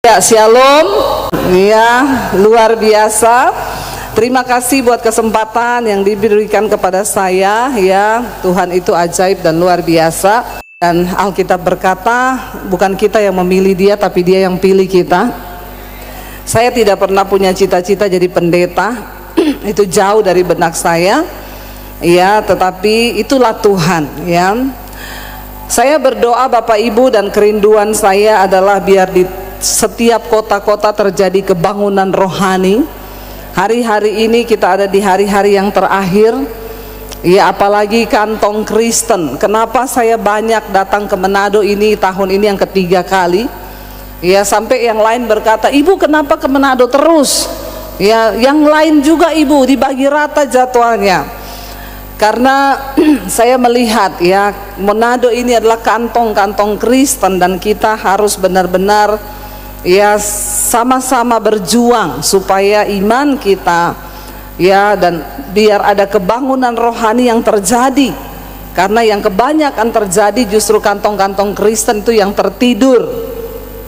Ya, shalom. Ya, luar biasa. Terima kasih buat kesempatan yang diberikan kepada saya. Ya, Tuhan itu ajaib dan luar biasa. Dan Alkitab berkata, bukan kita yang memilih dia, tapi dia yang pilih kita. Saya tidak pernah punya cita-cita jadi pendeta. Itu jauh dari benak saya. Ya, tetapi itulah Tuhan. Ya, saya berdoa Bapak Ibu, dan kerinduan saya adalah biar di setiap kota-kota terjadi kebangunan rohani. Hari-hari ini kita ada di hari-hari yang terakhir. Ya, apalagi kantong Kristen. Kenapa saya banyak datang ke Manado ini tahun ini yang ketiga kali? Ya, sampai yang lain berkata, "Ibu kenapa ke Manado terus?" Ya, yang lain juga Ibu dibagi rata jadwalnya. Karena saya melihat ya, Manado ini adalah kantong-kantong Kristen, dan kita harus benar-benar ya sama-sama berjuang supaya iman kita ya, dan biar ada kebangunan rohani yang terjadi. Karena yang kebanyakan terjadi justru kantong-kantong Kristen itu yang tertidur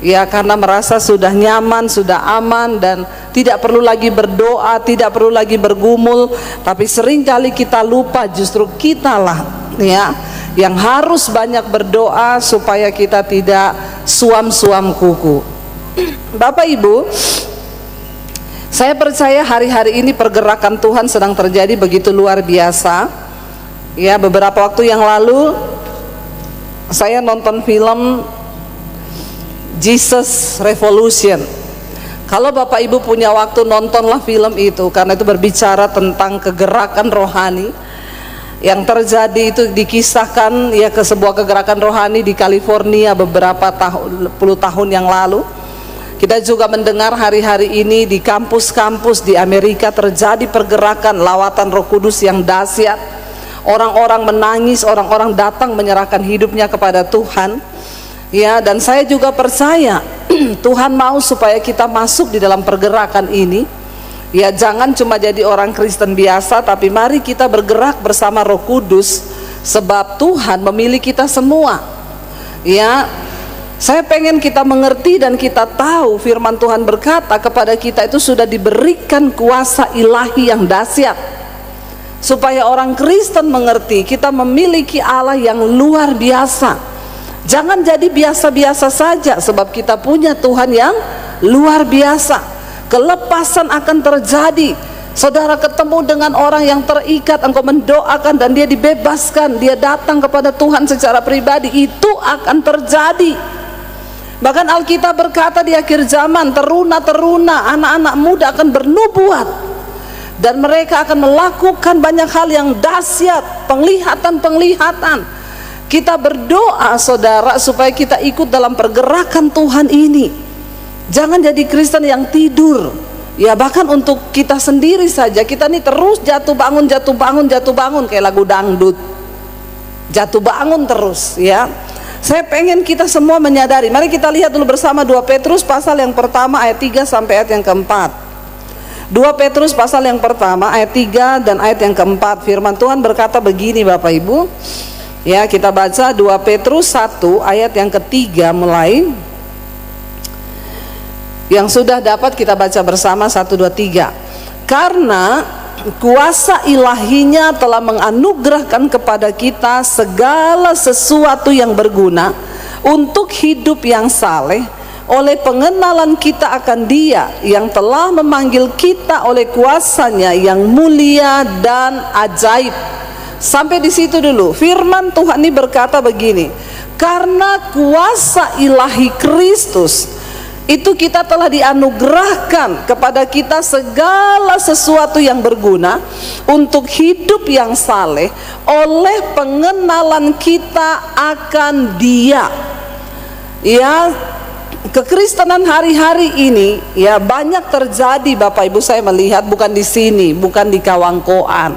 ya, karena merasa sudah nyaman, sudah aman, dan tidak perlu lagi berdoa, tidak perlu lagi bergumul. Tapi seringkali kita lupa justru kitalah ya yang harus banyak berdoa supaya kita tidak suam-suam kuku. Bapak Ibu, saya percaya hari-hari ini pergerakan Tuhan sedang terjadi begitu luar biasa. Ya, beberapa waktu yang lalu saya nonton film Jesus Revolution. Kalau Bapak Ibu punya waktu, nontonlah film itu, karena itu berbicara tentang kegerakan rohani yang terjadi. Itu dikisahkan ya ke sebuah kegerakan rohani di California beberapa puluh tahun yang lalu. Kita juga mendengar hari-hari ini di kampus-kampus di Amerika terjadi pergerakan lawatan Roh Kudus yang dahsyat. Orang-orang menangis, orang-orang datang menyerahkan hidupnya kepada Tuhan. Ya, dan saya juga percaya Tuhan mau supaya kita masuk di dalam pergerakan ini. Ya, jangan cuma jadi orang Kristen biasa, tapi mari kita bergerak bersama Roh Kudus, sebab Tuhan memilih kita semua. Ya, saya pengen kita mengerti dan kita tahu firman Tuhan berkata kepada kita itu sudah diberikan kuasa ilahi yang dahsyat. Supaya orang Kristen mengerti kita memiliki Allah yang luar biasa. Jangan jadi biasa-biasa saja, sebab kita punya Tuhan yang luar biasa. Kelepasan akan terjadi. Saudara ketemu dengan orang yang terikat, engkau mendoakan dan dia dibebaskan, dia datang kepada Tuhan secara pribadi, itu akan terjadi. Bahkan Alkitab berkata di akhir zaman teruna-teruna, anak-anak muda akan bernubuat, dan mereka akan melakukan banyak hal yang dahsyat, penglihatan-penglihatan. Kita berdoa saudara supaya kita ikut dalam pergerakan Tuhan ini. Jangan jadi Kristen yang tidur. Ya, bahkan untuk kita sendiri saja, kita nih terus jatuh bangun, jatuh bangun, jatuh bangun, kayak lagu dangdut. Jatuh bangun terus ya. Saya pengen kita semua menyadari. Mari kita lihat dulu bersama 2 Petrus pasal yang pertama ayat 3 sampai ayat yang keempat. 2 Petrus pasal yang pertama ayat 3 dan ayat yang keempat. Firman Tuhan berkata begini Bapak Ibu. Ya, kita baca 2 Petrus 1 ayat yang ketiga mulai. Yang sudah dapat kita baca bersama 1, 2, 3. Karena kuasa ilahinya telah menganugerahkan kepada kita segala sesuatu yang berguna untuk hidup yang saleh, oleh pengenalan kita akan Dia yang telah memanggil kita oleh kuasanya yang mulia dan ajaib. Sampai di situ dulu. Firman Tuhan ini berkata begini, karena kuasa ilahi Kristus itu kita telah dianugerahkan kepada kita segala sesuatu yang berguna untuk hidup yang saleh oleh pengenalan kita akan Dia. Ya, kekristenan hari-hari ini ya banyak terjadi Bapak Ibu, saya melihat bukan di sini, bukan di Kawangkoan,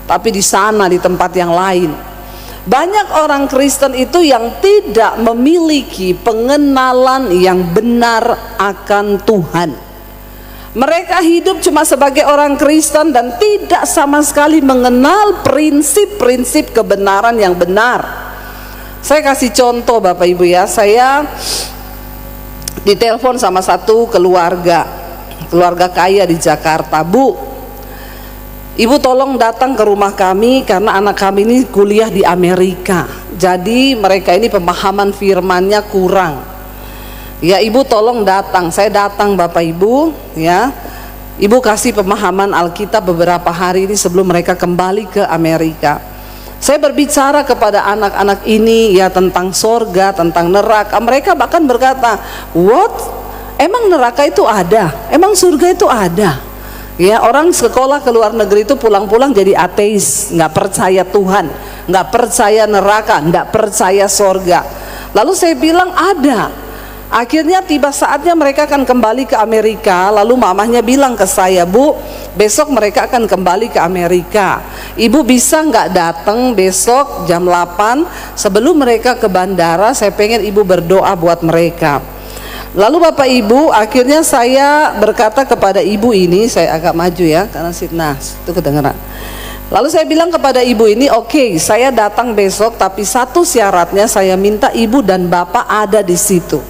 tapi di sana, di tempat yang lain. Banyak orang Kristen itu yang tidak memiliki pengenalan yang benar akan Tuhan. Mereka hidup cuma sebagai orang Kristen dan tidak sama sekali mengenal prinsip-prinsip kebenaran yang benar. Saya kasih contoh Bapak Ibu ya. Saya ditelepon sama satu keluarga kaya di Jakarta. Bu, ibu tolong datang ke rumah kami karena anak kami ini kuliah di Amerika, jadi mereka ini pemahaman firmannya kurang. Ya ibu tolong datang. Saya datang Bapak Ibu, ya. Ibu kasih pemahaman Alkitab beberapa hari ini sebelum mereka kembali ke Amerika. Saya berbicara kepada anak-anak ini ya tentang sorga, tentang neraka. Mereka bahkan berkata, what? Emang neraka itu ada? Emang surga itu ada? Ya, orang sekolah ke luar negeri itu pulang-pulang jadi ateis, nggak percaya Tuhan, nggak percaya neraka, nggak percaya sorga. Lalu saya bilang ada. Akhirnya tiba saatnya mereka akan kembali ke Amerika. Lalu mamahnya bilang ke saya, Bu, besok mereka akan kembali ke Amerika. Ibu bisa nggak datang besok jam 8 sebelum mereka ke bandara? Saya pengen ibu berdoa buat mereka. Lalu Bapak Ibu, akhirnya saya berkata kepada ibu ini, saya agak maju ya karena itu kedengeran. Lalu saya bilang kepada ibu ini, oke, saya datang besok, tapi satu syaratnya saya minta ibu dan bapak ada di situ.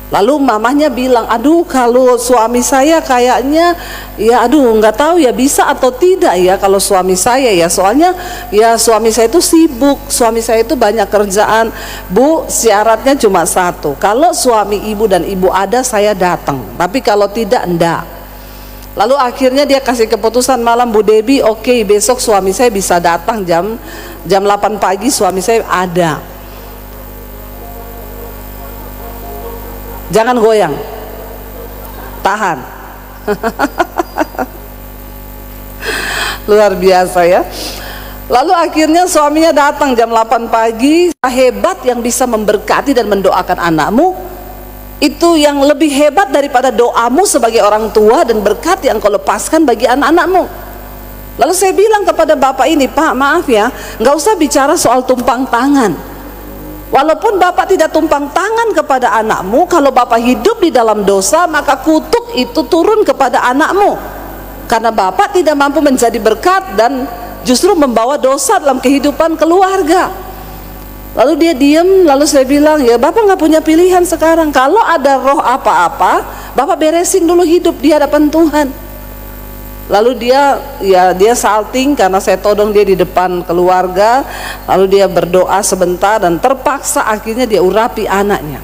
Lalu mamahnya bilang, aduh kalau suami saya kayaknya ya aduh nggak tahu ya bisa atau tidak ya kalau suami saya ya, soalnya ya suami saya itu sibuk, suami saya itu banyak kerjaan. Bu, syaratnya cuma satu, kalau suami ibu dan ibu ada saya datang, tapi kalau tidak enggak. Lalu akhirnya dia kasih keputusan malam, Bu Debbie, oke, besok suami saya bisa datang jam 8 pagi, suami saya ada. Jangan goyang, tahan. Luar biasa ya. Lalu akhirnya suaminya datang jam 8 pagi. Hebat yang bisa memberkati dan mendoakan anakmu, itu yang lebih hebat daripada doamu sebagai orang tua dan berkat yang kau lepaskan bagi anak-anakmu. Lalu saya bilang kepada bapak ini, Pak, maaf ya, nggak usah bicara soal tumpang tangan. Walaupun bapak tidak tumpang tangan kepada anakmu, kalau bapak hidup di dalam dosa, maka kutuk itu turun kepada anakmu, karena bapak tidak mampu menjadi berkat dan justru membawa dosa dalam kehidupan keluarga. Lalu dia diam. Lalu saya bilang, ya bapak nggak punya pilihan sekarang. Kalau ada roh apa-apa, bapak beresin dulu hidup di hadapan Tuhan. Lalu dia salting karena saya todong dia di depan keluarga. Lalu dia berdoa sebentar dan terpaksa akhirnya dia urapi anaknya.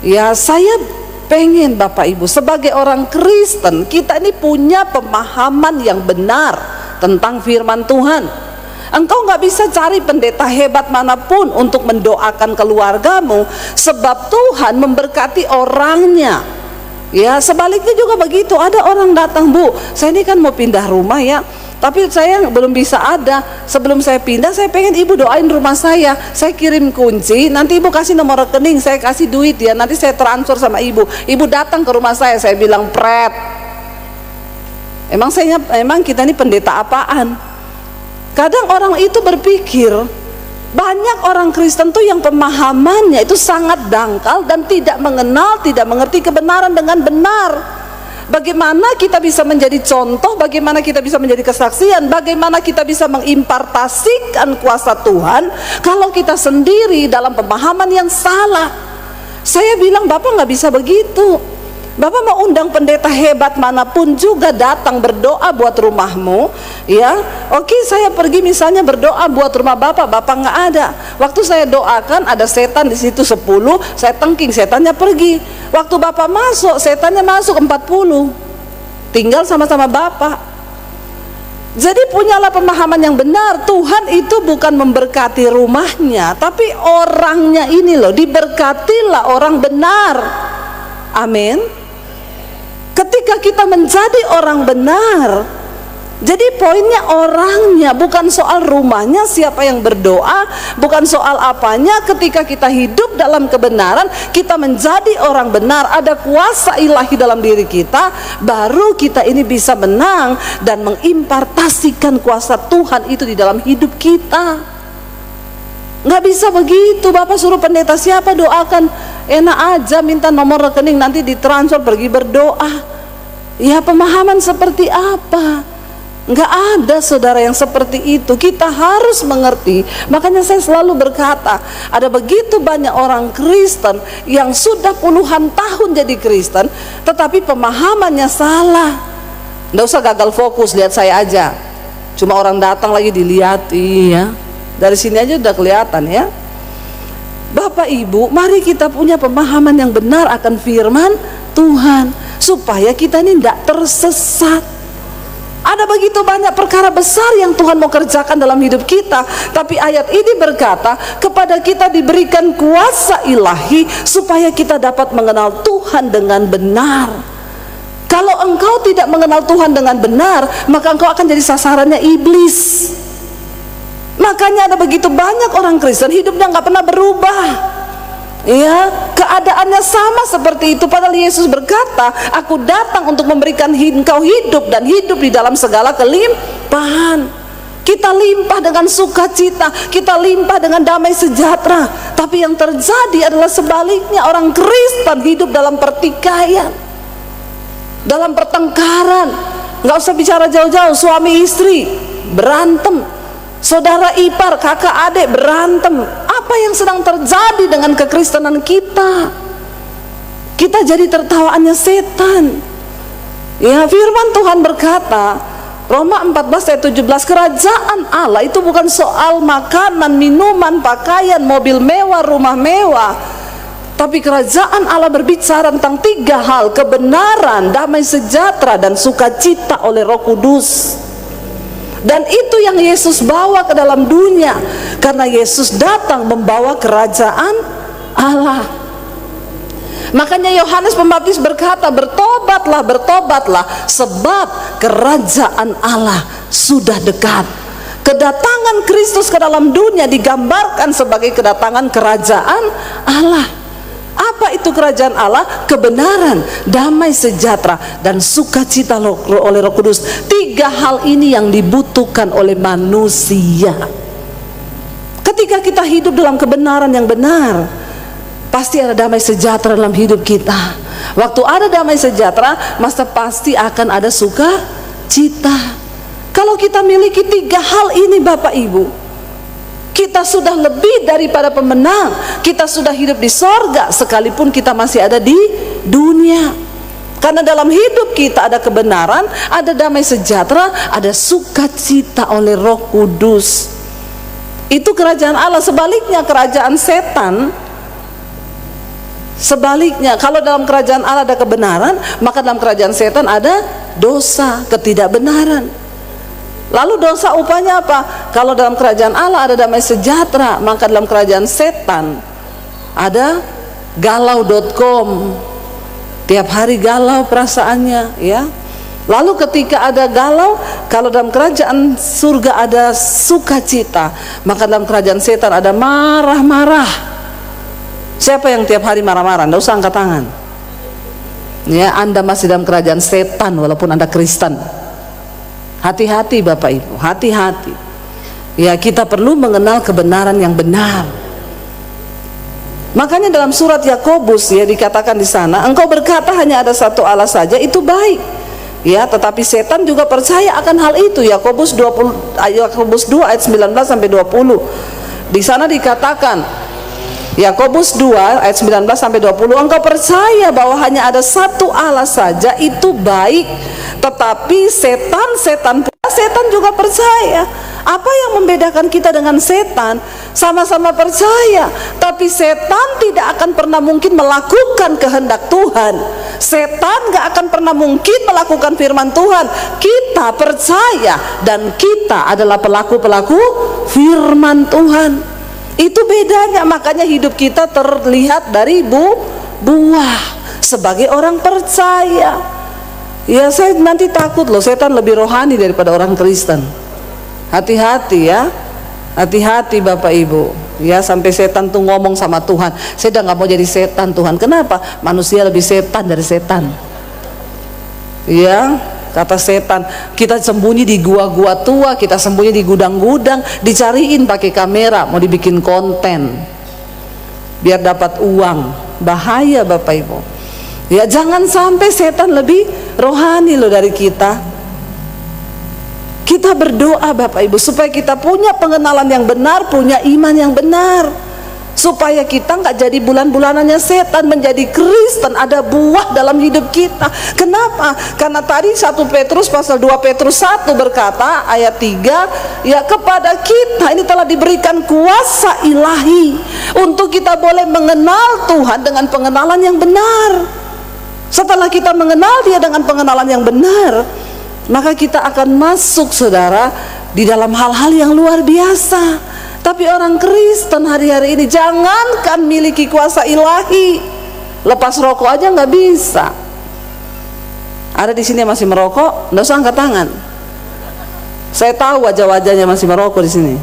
Ya, saya pengen Bapak Ibu sebagai orang Kristen, kita ini punya pemahaman yang benar tentang firman Tuhan. Engkau nggak bisa cari pendeta hebat manapun untuk mendoakan keluargamu, sebab Tuhan memberkati orangnya. Ya, sebaliknya juga begitu. Ada orang datang, Bu, saya ini kan mau pindah rumah ya, tapi saya belum bisa ada. Sebelum saya pindah, saya pengen ibu doain rumah saya kirim kunci, nanti ibu kasih nomor rekening, saya kasih duit ya, nanti saya transfer sama ibu. Ibu datang ke rumah saya bilang, pret, emang kita ini pendeta apaan? Kadang orang itu berpikir, banyak orang Kristen tuh yang pemahamannya itu sangat dangkal dan tidak mengerti kebenaran dengan benar. Bagaimana kita bisa menjadi contoh, bagaimana kita bisa menjadi kesaksian, bagaimana kita bisa mengimpartasikan kuasa Tuhan kalau kita sendiri dalam pemahaman yang salah. Saya bilang, Bapak nggak bisa begitu. Bapak mau undang pendeta hebat manapun juga datang berdoa buat rumahmu, ya. Oke, saya pergi misalnya berdoa buat rumah Bapak nggak ada. Waktu saya doakan ada setan di situ 10, saya tengking, setannya pergi. Waktu Bapak masuk, setannya masuk 40. Tinggal sama-sama Bapak. Jadi punyalah pemahaman yang benar. Tuhan itu bukan memberkati rumahnya, tapi orangnya ini loh, diberkatilah orang benar. Amin. Ketika kita menjadi orang benar, jadi poinnya orangnya, bukan soal rumahnya, siapa yang berdoa, bukan soal apanya. Ketika kita hidup dalam kebenaran, kita menjadi orang benar, ada kuasa ilahi dalam diri kita, baru kita ini bisa menang dan mengimpartasikan kuasa Tuhan itu di dalam hidup kita. Nggak bisa begitu, Bapak suruh pendeta siapa doakan, enak aja minta nomor rekening nanti ditransfer pergi berdoa. Ya, pemahaman seperti apa? Nggak ada saudara yang seperti itu. Kita harus mengerti. Makanya saya selalu berkata, ada begitu banyak orang Kristen yang sudah puluhan tahun jadi Kristen, tetapi pemahamannya salah. Nggak usah gagal fokus, lihat saya aja. Cuma orang datang lagi dilihat, iya. Dari sini aja udah kelihatan ya. Bapak Ibu, mari kita punya pemahaman yang benar akan firman Tuhan, supaya kita ini tidak tersesat. Ada begitu banyak perkara besar yang Tuhan mau kerjakan dalam hidup kita, tapi ayat ini berkata kepada kita diberikan kuasa ilahi supaya kita dapat mengenal Tuhan dengan benar. Kalau engkau tidak mengenal Tuhan dengan benar, maka engkau akan jadi sasarannya iblis. Makanya ada begitu banyak orang Kristen hidupnya nggak pernah berubah. Ya, keadaannya sama seperti itu. Padahal Yesus berkata, aku datang untuk memberikan engkau hidup dan hidup di dalam segala kelimpahan. Kita limpah dengan sukacita, kita limpah dengan damai sejahtera. Tapi yang terjadi adalah sebaliknya. Orang Kristen hidup dalam pertikaian, dalam pertengkaran. Nggak usah bicara jauh-jauh, suami istri berantem, saudara ipar, kakak adik berantem. Apa yang sedang terjadi dengan kekristenan kita? Kita jadi tertawaannya setan. Ya, firman Tuhan berkata, Roma 14 ayat 17, kerajaan Allah itu bukan soal makanan, minuman, pakaian, mobil mewah, rumah mewah. Tapi kerajaan Allah berbicara tentang 3 hal: kebenaran, damai sejahtera, dan sukacita oleh Roh Kudus. Dan itu yang Yesus bawa ke dalam dunia, karena Yesus datang membawa kerajaan Allah. Makanya Yohanes Pembaptis berkata, bertobatlah, bertobatlah, sebab kerajaan Allah sudah dekat. Kedatangan Kristus ke dalam dunia digambarkan sebagai kedatangan kerajaan Allah. Apa itu kerajaan Allah? Kebenaran, damai sejahtera, dan sukacita oleh Roh Kudus. 3 hal ini yang dibutuhkan oleh manusia. Ketika kita hidup dalam kebenaran yang benar, pasti ada damai sejahtera dalam hidup kita. Waktu ada damai sejahtera, maka pasti akan ada sukacita. Kalau kita miliki 3 hal ini Bapak Ibu, kita sudah lebih daripada pemenang. Kita sudah hidup di sorga sekalipun kita masih ada di dunia. Karena dalam hidup kita ada kebenaran, ada damai sejahtera, ada sukacita oleh Roh Kudus. Itu kerajaan Allah. Sebaliknya kerajaan setan, sebaliknya, kalau dalam kerajaan Allah ada kebenaran, maka dalam kerajaan setan ada dosa, ketidakbenaran. Lalu dosa upahnya apa? Kalau dalam kerajaan Allah ada damai sejahtera, maka dalam kerajaan setan ada galau.com. Tiap hari galau perasaannya, ya. Lalu ketika ada galau, kalau dalam kerajaan surga ada sukacita, maka dalam kerajaan setan ada marah-marah. Siapa yang tiap hari marah-marah? Nggak usah angkat tangan. Ya, Anda masih dalam kerajaan setan walaupun Anda Kristen. Hati-hati Bapak Ibu, hati-hati. Ya, kita perlu mengenal kebenaran yang benar. Makanya dalam surat Yakobus ya dikatakan di sana, engkau berkata hanya ada satu Allah saja, itu baik. Ya, tetapi setan juga percaya akan hal itu. Yakobus 2 ayat 19 sampai 20. Di sana dikatakan, Yakobus 2 ayat 19 sampai 20, engkau percaya bahwa hanya ada satu Allah saja, itu baik. Tetapi setan juga percaya. Apa yang membedakan kita dengan setan? Sama-sama percaya, tapi setan tidak akan pernah mungkin melakukan kehendak Tuhan. Setan gak akan pernah mungkin melakukan firman Tuhan. Kita percaya dan kita adalah pelaku-pelaku firman Tuhan. Itu bedanya. Makanya hidup kita terlihat dari buah sebagai orang percaya. Ya, saya nanti takut loh, setan lebih rohani daripada orang Kristen. Hati-hati ya, hati-hati Bapak Ibu. Ya, sampai setan tuh ngomong sama Tuhan, saya udah gak mau jadi setan Tuhan. Kenapa? Manusia lebih setan dari setan. Ya, kata setan, kita sembunyi di gua-gua tua, kita sembunyi di gudang-gudang, dicariin pakai kamera, mau dibikin konten biar dapat uang. Bahaya Bapak Ibu. Ya, jangan sampai setan lebih rohani loh dari kita. Kita berdoa Bapak Ibu supaya kita punya pengenalan yang benar, punya iman yang benar, supaya kita nggak jadi bulan-bulanannya setan, menjadi Kristen, ada buah dalam hidup kita. Kenapa? Karena tadi 1 Petrus pasal 2 Petrus 1 berkata ayat 3, ya kepada kita ini telah diberikan kuasa ilahi untuk kita boleh mengenal Tuhan dengan pengenalan yang benar. Setelah kita mengenal Dia dengan pengenalan yang benar, maka kita akan masuk saudara di dalam hal-hal yang luar biasa. Tapi orang Kristen hari-hari ini jangankan miliki kuasa ilahi, lepas rokok aja nggak bisa. Ada di sini yang masih merokok, nggak usah angkat tangan. Saya tahu wajah-wajahnya masih merokok di sini.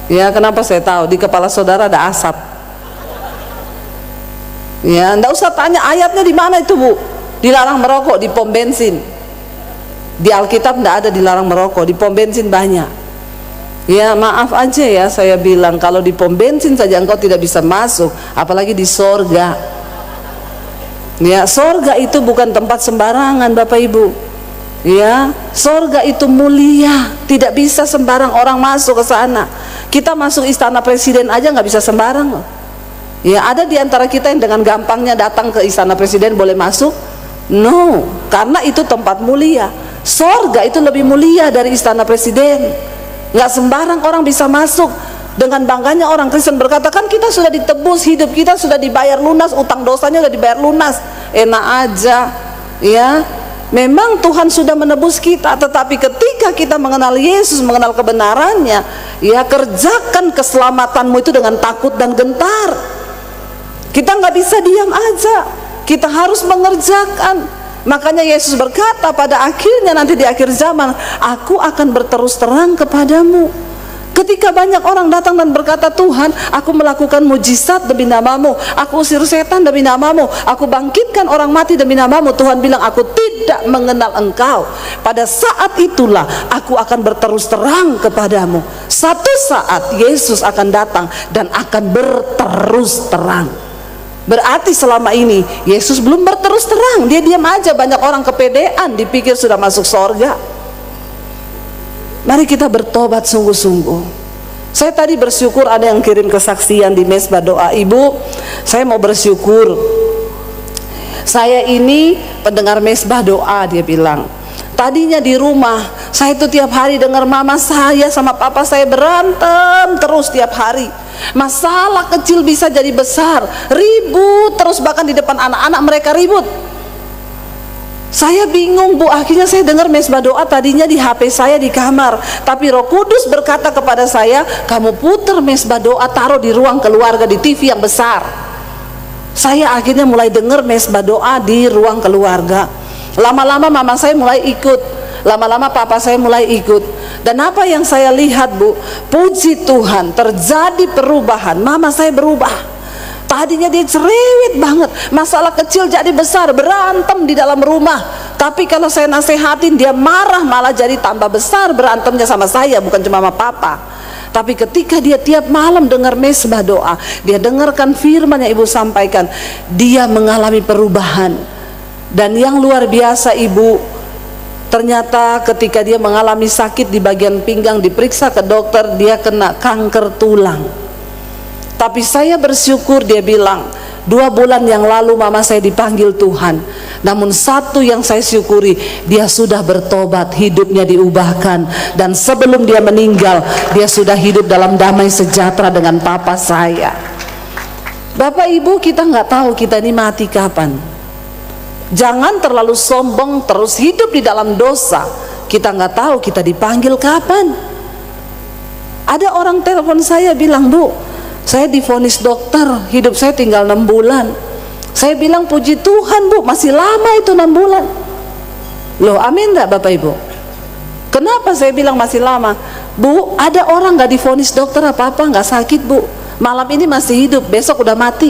Ya, kenapa saya tahu? Di kepala saudara ada asap. Ya, nggak usah tanya ayatnya di mana itu Bu. Dilarang merokok di pom bensin. Di Alkitab tidak ada dilarang merokok, di pom bensin banyak. Ya maaf aja ya saya bilang, kalau di pom bensin saja engkau tidak bisa masuk, apalagi di sorga. Ya, sorga itu bukan tempat sembarangan Bapak Ibu. Ya, sorga itu mulia, tidak bisa sembarang orang masuk ke sana. Kita masuk istana presiden aja nggak bisa sembarang loh. Ya, ada di antara kita yang dengan gampangnya datang ke istana presiden boleh masuk? No, karena itu tempat mulia. Sorga itu lebih mulia dari istana presiden. Nggak sembarang orang bisa masuk. Dengan bangganya orang Kristen berkata, kan kita sudah ditebus, hidup kita sudah dibayar lunas, utang dosanya sudah dibayar lunas. Enak aja, ya. Memang Tuhan sudah menebus kita, tetapi ketika kita mengenal Yesus, mengenal kebenarannya, ya kerjakan keselamatanmu itu dengan takut dan gentar. Kita nggak bisa diam aja, kita harus mengerjakan. Makanya Yesus berkata pada akhirnya nanti di akhir zaman, aku akan berterus terang kepadamu. Ketika banyak orang datang dan berkata, Tuhan, aku melakukan mujizat demi namamu, aku usir setan demi namamu, aku bangkitkan orang mati demi namamu, Tuhan bilang, aku tidak mengenal engkau. Pada saat itulah aku akan berterus terang kepadamu. Satu saat Yesus akan datang dan akan berterus terang. Berarti selama ini Yesus belum berterus terang, dia diam aja. Banyak orang kepedean, dipikir sudah masuk sorga. Mari kita bertobat sungguh-sungguh. Saya tadi bersyukur ada yang kirim kesaksian di mesbah doa. Ibu, saya mau bersyukur, saya ini pendengar mesbah doa. Dia bilang, tadinya di rumah saya itu tiap hari dengar mama saya sama papa saya berantem terus tiap hari. Masalah kecil bisa jadi besar, ribut terus, bahkan di depan anak-anak mereka ribut. Saya bingung Bu, akhirnya saya dengar mesbah doa tadinya di HP saya di kamar, tapi Roh Kudus berkata kepada saya, kamu putar mesbah doa, taruh di ruang keluarga di TV yang besar. Saya akhirnya mulai dengar mesbah doa di ruang keluarga. Lama-lama mama saya mulai ikut, lama-lama papa saya mulai ikut. Dan apa yang saya lihat Bu, puji Tuhan, terjadi perubahan. Mama saya berubah. Tadinya dia cerewet banget, masalah kecil jadi besar, berantem di dalam rumah. Tapi kalau saya nasehatin, dia marah, malah jadi tambah besar berantemnya sama saya, bukan cuma sama papa. Tapi ketika dia tiap malam dengar mesbah doa, dia dengarkan firman yang ibu sampaikan, dia mengalami perubahan. Dan yang luar biasa Ibu, ternyata ketika dia mengalami sakit di bagian pinggang, diperiksa ke dokter, dia kena kanker tulang. Tapi saya bersyukur, dia bilang 2 bulan yang lalu mama saya dipanggil Tuhan. Namun satu yang saya syukuri, dia sudah bertobat, hidupnya diubahkan. Dan sebelum dia meninggal, dia sudah hidup dalam damai sejahtera dengan papa saya. Bapak Ibu, kita nggak tahu kita ini mati kapan. Jangan terlalu sombong terus hidup di dalam dosa. Kita nggak tahu kita dipanggil kapan. Ada orang telepon saya bilang, Bu, saya divonis dokter, hidup saya tinggal 6 bulan. Saya bilang, puji Tuhan Bu, masih lama itu 6 bulan. Loh, amin enggak Bapak Ibu? Kenapa saya bilang masih lama? Bu, ada orang nggak divonis dokter apa-apa, nggak sakit Bu, malam ini masih hidup, besok udah mati.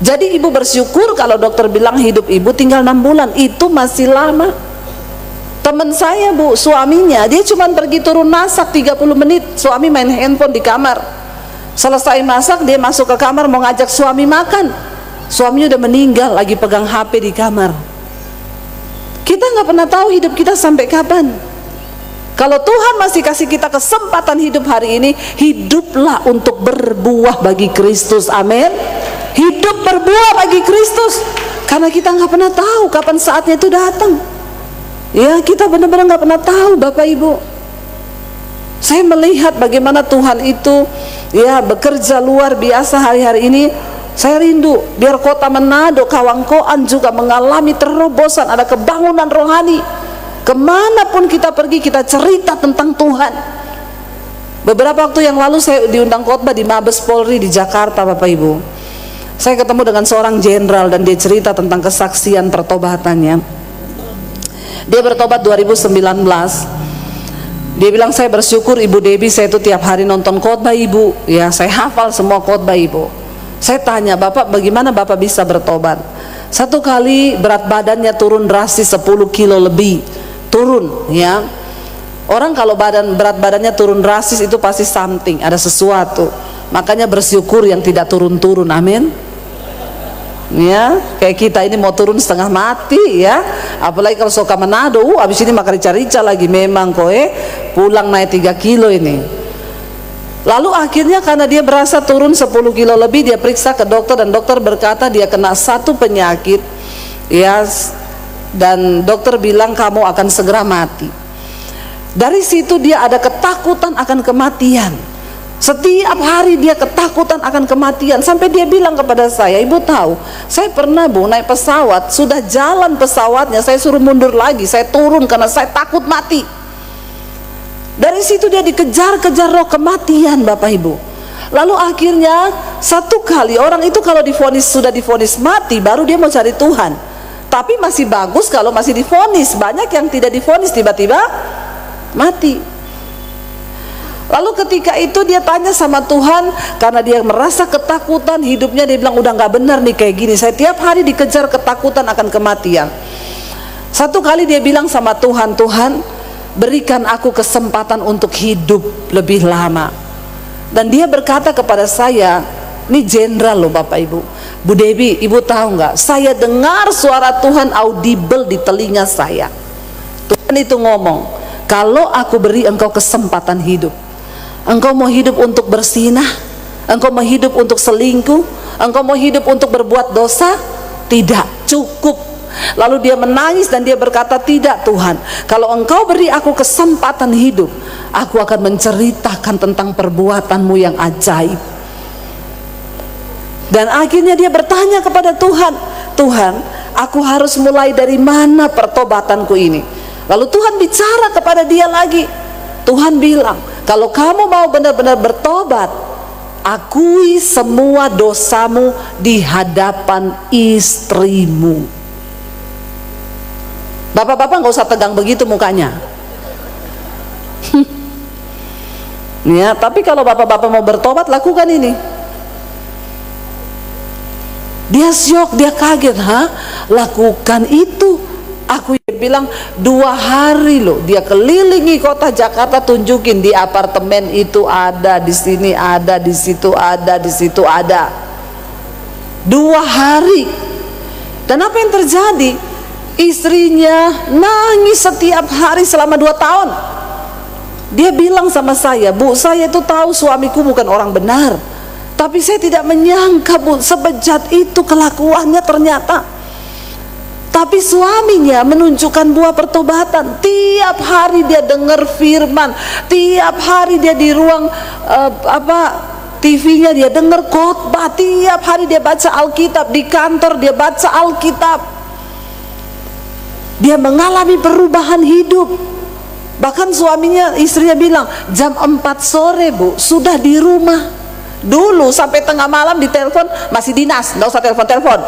Jadi ibu bersyukur kalau dokter bilang hidup ibu tinggal 6 bulan, itu masih lama. Teman saya Bu, suaminya, dia cuma pergi turun masak 30 menit, suami main handphone di kamar. Selesai masak, dia masuk ke kamar mau ngajak suami makan, suaminya udah meninggal, lagi pegang HP di kamar. Kita nggak pernah tahu hidup kita sampai kapan. Kalau Tuhan masih kasih kita kesempatan hidup hari ini, hiduplah untuk berbuah bagi Kristus. Amin. Hidup berbuah bagi Kristus, karena kita nggak pernah tahu kapan saatnya itu datang. Ya, kita benar-benar nggak pernah tahu, Bapak Ibu. Saya melihat bagaimana Tuhan itu ya bekerja luar biasa hari-hari ini. Saya rindu biar kota Manado, Kawangkoan juga mengalami terobosan, ada kebangunan rohani. Kemanapun kita pergi, kita cerita tentang Tuhan. Beberapa waktu yang lalu saya diundang khotbah di Mabes Polri di Jakarta, Bapak Ibu. Saya ketemu dengan seorang jenderal dan dia cerita tentang kesaksian pertobatannya. Dia bertobat 2019. Dia bilang, saya bersyukur Ibu Debbie, saya itu tiap hari nonton khotbah Ibu. Ya, saya hafal semua khotbah Ibu. Saya tanya, Bapak bagaimana Bapak bisa bertobat? Satu kali berat badannya turun drastis 10 kilo lebih. Turun, ya. Orang kalau berat badannya turun drastis itu pasti something, ada sesuatu. Makanya bersyukur yang tidak turun-turun. Amin. Ya, kayak kita ini mau turun setengah mati ya. Apalagi kalau suka Manado, abis ini makan rica-rica lagi memang pulang naik 3 kilo ini. Lalu akhirnya karena dia berasa turun 10 kilo lebih, dia periksa ke dokter dan dokter berkata dia kena satu penyakit ya, dan dokter bilang kamu akan segera mati. Dari situ dia ada ketakutan akan kematian. Setiap hari dia ketakutan akan kematian, sampai dia bilang kepada saya, Ibu tahu, saya pernah Bu naik pesawat, sudah jalan pesawatnya saya suruh mundur lagi, saya turun karena saya takut mati. Dari situ dia dikejar-kejar roh kematian, Bapak Ibu. Lalu akhirnya satu kali, orang itu kalau sudah divonis mati baru dia mau cari Tuhan. Tapi masih bagus kalau masih divonis. Banyak yang tidak divonis tiba-tiba mati. Lalu ketika itu dia tanya sama Tuhan, karena dia merasa ketakutan hidupnya, dia bilang udah nggak benar nih kayak gini, saya tiap hari dikejar ketakutan akan kematian. Satu kali dia bilang sama Tuhan, Tuhan berikan aku kesempatan untuk hidup lebih lama. Dan dia berkata kepada saya, ini jenderal loh Bapak Ibu, Bu Debbie, Ibu tahu nggak, saya dengar suara Tuhan audible di telinga saya. Tuhan itu ngomong, kalau aku beri engkau kesempatan hidup, engkau mau hidup untuk bersinah? Engkau mau hidup untuk selingkuh? Engkau mau hidup untuk berbuat dosa? Tidak, cukup. Lalu dia menangis dan dia berkata, tidak Tuhan, kalau engkau beri aku kesempatan hidup, aku akan menceritakan tentang perbuatanmu yang ajaib. Dan akhirnya dia bertanya kepada Tuhan, Tuhan, aku harus mulai dari mana pertobatanku ini? Lalu Tuhan bicara kepada dia lagi. Tuhan bilang, kalau kamu mau benar-benar bertobat, akui semua dosamu di hadapan istrimu. Bapak-bapak nggak usah tegang begitu mukanya. Ya, tapi kalau bapak-bapak mau bertobat, lakukan ini. Dia syok, dia kaget, lakukan itu. Aku bilang 2 hari loh, dia kelilingi kota Jakarta, tunjukin di apartemen itu ada, di sini ada, di situ ada, di situ ada. 2 hari. Dan apa yang terjadi? Istrinya nangis setiap hari selama 2 tahun. Dia bilang sama saya, Bu, saya itu tahu suamiku bukan orang benar, tapi saya tidak menyangka Bu, sebejat itu kelakuannya ternyata. Tapi suaminya menunjukkan buah pertobatan. Tiap hari dia dengar firman, tiap hari dia di ruang TV-nya dia dengar khotbah, tiap hari dia baca Alkitab, di kantor dia baca Alkitab. Dia mengalami perubahan hidup. Bahkan suaminya, istrinya bilang, jam 4 sore Bu, sudah di rumah. Dulu sampai tengah malam ditelepon masih dinas, nggak usah telepon-telepon,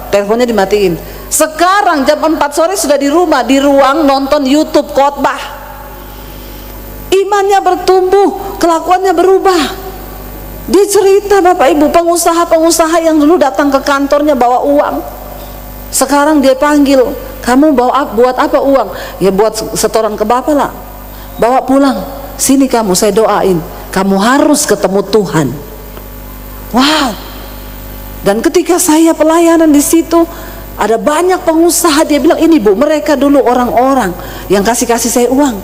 teleponnya dimatiin. Sekarang jam 4 sore sudah di rumah, di ruang nonton YouTube khotbah. Imannya bertumbuh, kelakuannya berubah. Dia cerita, Bapak Ibu, pengusaha-pengusaha yang dulu datang ke kantornya bawa uang, sekarang dia panggil, kamu buat apa uang? Ya buat setoran ke Bapak lah. Bawa pulang, sini kamu, saya doain, kamu harus ketemu Tuhan. Wow. Dan ketika saya pelayanan di situ, ada banyak pengusaha, dia bilang, ini Bu, mereka dulu orang-orang yang kasih saya uang,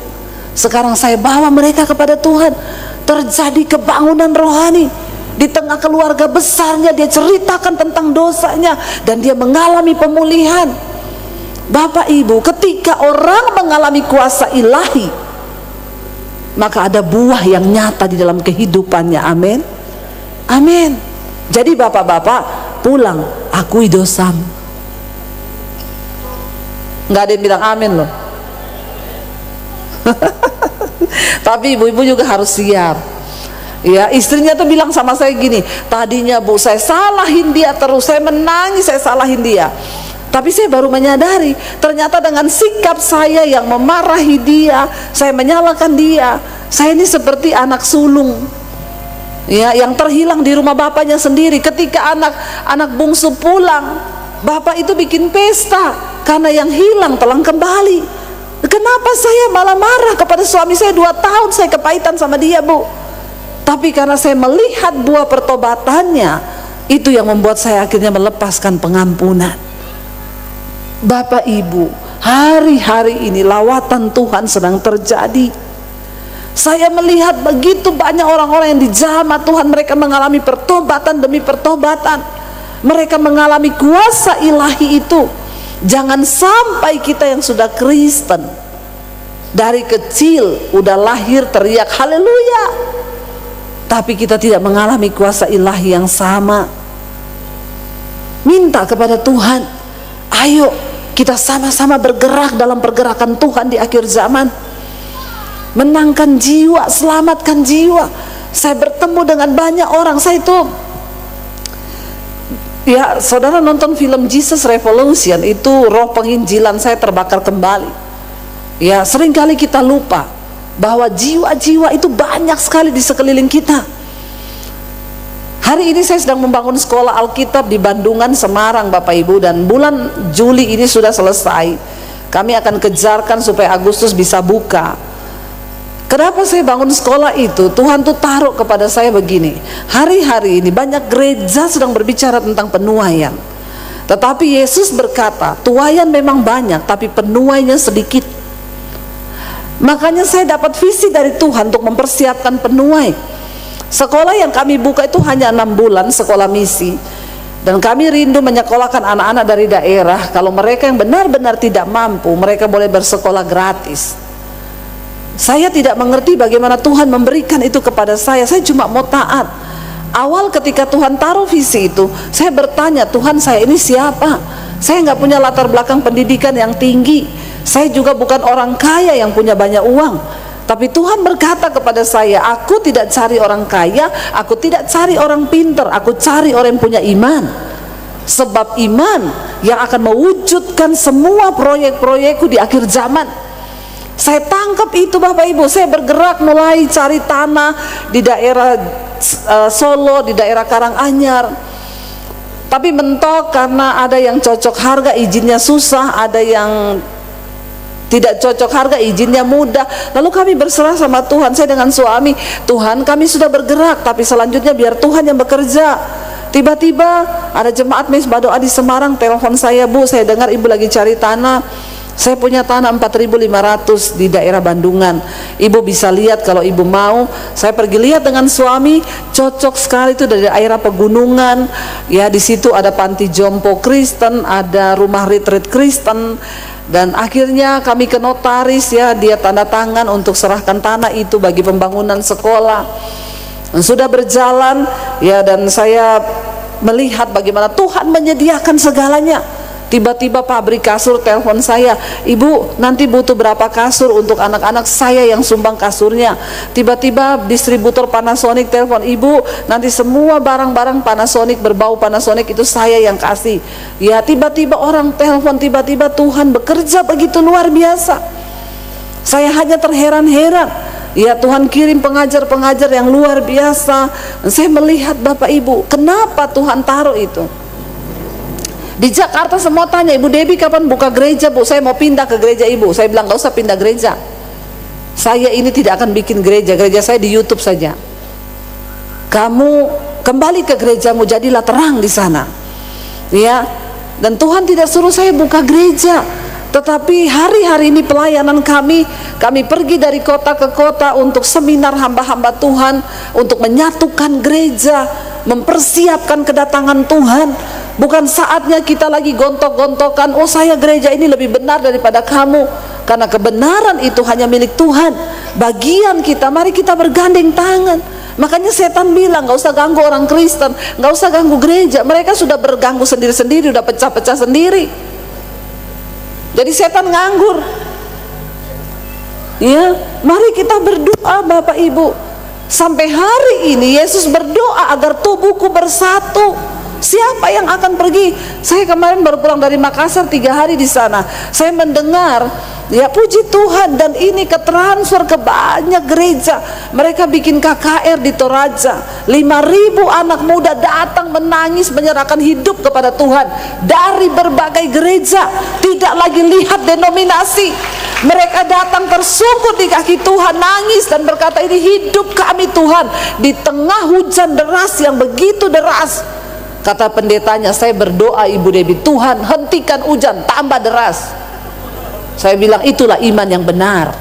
Sekarang saya bawa mereka kepada Tuhan. Terjadi kebangunan rohani. Di tengah keluarga besarnya dia ceritakan tentang dosanya dan dia mengalami pemulihan. Bapak Ibu, ketika orang mengalami kuasa ilahi, maka ada buah yang nyata di dalam kehidupannya. Amin. Amin. Jadi bapak-bapak, pulang akui dosamu. Nggak ada yang bilang amin loh. Tapi ibu-ibu juga harus siap. Ya, istrinya tuh bilang sama saya gini, tadinya Bu saya salahin dia terus, saya menangis, saya salahin dia. Tapi saya baru menyadari, ternyata dengan sikap saya yang memarahi dia, saya menyalahkan dia, saya ini seperti anak sulung, ya, yang terhilang di rumah bapaknya sendiri. Ketika anak bungsu pulang, bapak itu bikin pesta karena yang hilang telah kembali. Kenapa saya malah marah kepada suami saya? 2 tahun saya kepahitan sama dia, Bu. Tapi karena saya melihat buah pertobatannya, itu yang membuat saya akhirnya melepaskan pengampunan. Bapak Ibu, hari-hari ini lawatan Tuhan sedang terjadi. Saya melihat begitu banyak orang-orang yang dijamah Tuhan, mereka mengalami pertobatan demi pertobatan. Mereka mengalami kuasa ilahi itu. Jangan sampai kita yang sudah Kristen dari kecil udah lahir teriak haleluya, tapi kita tidak mengalami kuasa ilahi yang sama. Minta kepada Tuhan, ayo kita sama-sama bergerak dalam pergerakan Tuhan di akhir zaman. Menangkan jiwa, selamatkan jiwa. Saya bertemu dengan banyak orang. Saya itu, ya, saudara nonton film Jesus Revolution, itu roh penginjilan saya terbakar kembali. Ya, seringkali kita lupa bahwa jiwa-jiwa itu banyak sekali di sekeliling kita. Hari ini saya sedang membangun sekolah Alkitab di Bandungan, Semarang, Bapak Ibu, dan bulan Juli ini sudah selesai. Kami akan kejarkan supaya Agustus bisa buka. Kenapa saya bangun sekolah itu? Tuhan tuh taruh kepada saya begini, hari-hari ini banyak gereja sedang berbicara tentang penuaian, tetapi Yesus berkata tuaian memang banyak tapi penuainya sedikit. Makanya saya dapat visi dari Tuhan untuk mempersiapkan penuai. Sekolah yang kami buka itu hanya 6 bulan, sekolah misi, dan kami rindu menyekolahkan anak-anak dari daerah. Kalau mereka yang benar-benar tidak mampu, mereka boleh bersekolah gratis. Saya tidak mengerti bagaimana Tuhan memberikan itu kepada saya cuma mau taat. Awal ketika Tuhan taruh visi itu, saya bertanya, Tuhan saya ini siapa? Saya nggak punya latar belakang pendidikan yang tinggi, saya juga bukan orang kaya yang punya banyak uang. Tapi Tuhan berkata kepada saya, aku tidak cari orang kaya, aku tidak cari orang pintar, aku cari orang yang punya iman. Sebab iman yang akan mewujudkan semua proyek-proyekku di akhir zaman. Saya tangkap itu Bapak Ibu. Saya bergerak mulai cari tanah di daerah Solo, di daerah Karanganyar. Tapi mentok karena ada yang cocok harga izinnya susah, ada yang tidak cocok harga izinnya mudah. Lalu kami berserah sama Tuhan. Saya dengan suami, Tuhan kami sudah bergerak, tapi selanjutnya biar Tuhan yang bekerja. Tiba-tiba ada jemaat Misbah Doa di Semarang telepon saya, Bu, saya dengar ibu lagi cari tanah. Saya punya tanah 4.500 di daerah Bandungan. Ibu bisa lihat kalau ibu mau. Saya pergi lihat dengan suami, cocok sekali itu dari daerah pegunungan. Ya, di situ ada panti jompo Kristen, ada rumah retreat Kristen. Dan akhirnya kami ke notaris, ya, dia tanda tangan untuk serahkan tanah itu bagi pembangunan sekolah. Dan sudah berjalan, ya, dan saya melihat bagaimana Tuhan menyediakan segalanya. Tiba-tiba pabrik kasur telepon saya, Ibu nanti butuh berapa kasur untuk anak-anak, saya yang sumbang kasurnya. Tiba-tiba distributor Panasonic telepon, Ibu nanti semua barang-barang Panasonic berbau Panasonic itu saya yang kasih. Ya, tiba-tiba orang telepon, tiba-tiba Tuhan bekerja begitu luar biasa. Saya hanya terheran-heran. Ya, Tuhan kirim pengajar-pengajar yang luar biasa. Dan saya melihat Bapak Ibu, kenapa Tuhan taruh itu? Di Jakarta semua tanya, Ibu Debbie kapan buka gereja, Bu? Saya mau pindah ke gereja Ibu. Saya bilang, gak usah pindah gereja. Saya ini tidak akan bikin gereja. Gereja saya di YouTube saja. Kamu kembali ke gerejamu, jadilah terang di sana. Ya. Dan Tuhan tidak suruh saya buka gereja, Tetapi hari-hari ini pelayanan kami pergi dari kota ke kota untuk seminar hamba-hamba Tuhan, untuk menyatukan gereja, mempersiapkan kedatangan Tuhan. Bukan saatnya kita lagi gontok-gontokan, oh saya gereja ini lebih benar daripada kamu, karena kebenaran itu hanya milik Tuhan. Bagian kita, mari kita bergandeng tangan. Makanya setan bilang gak usah ganggu orang Kristen, gak usah ganggu gereja. Mereka sudah berganggu sendiri-sendiri, udah pecah-pecah sendiri. Jadi setan nganggur. Ya, mari kita berdoa Bapak Ibu. Sampai hari ini Yesus berdoa agar tubuhku bersatu. Siapa yang akan pergi? Saya kemarin baru pulang dari Makassar 3 hari di sana. Saya mendengar, ya puji Tuhan, dan ini ketransfer ke banyak gereja. Mereka bikin KKR di Toraja. 5.000 anak muda datang menangis menyerahkan hidup kepada Tuhan dari berbagai gereja. Tidak lagi lihat denominasi. Mereka datang tersungkur di kaki Tuhan, nangis dan berkata, ini hidup kami Tuhan di tengah hujan deras yang begitu deras. Kata pendetanya, saya berdoa Ibu Debbie, Tuhan hentikan hujan, tambah deras. Saya bilang itulah iman yang benar.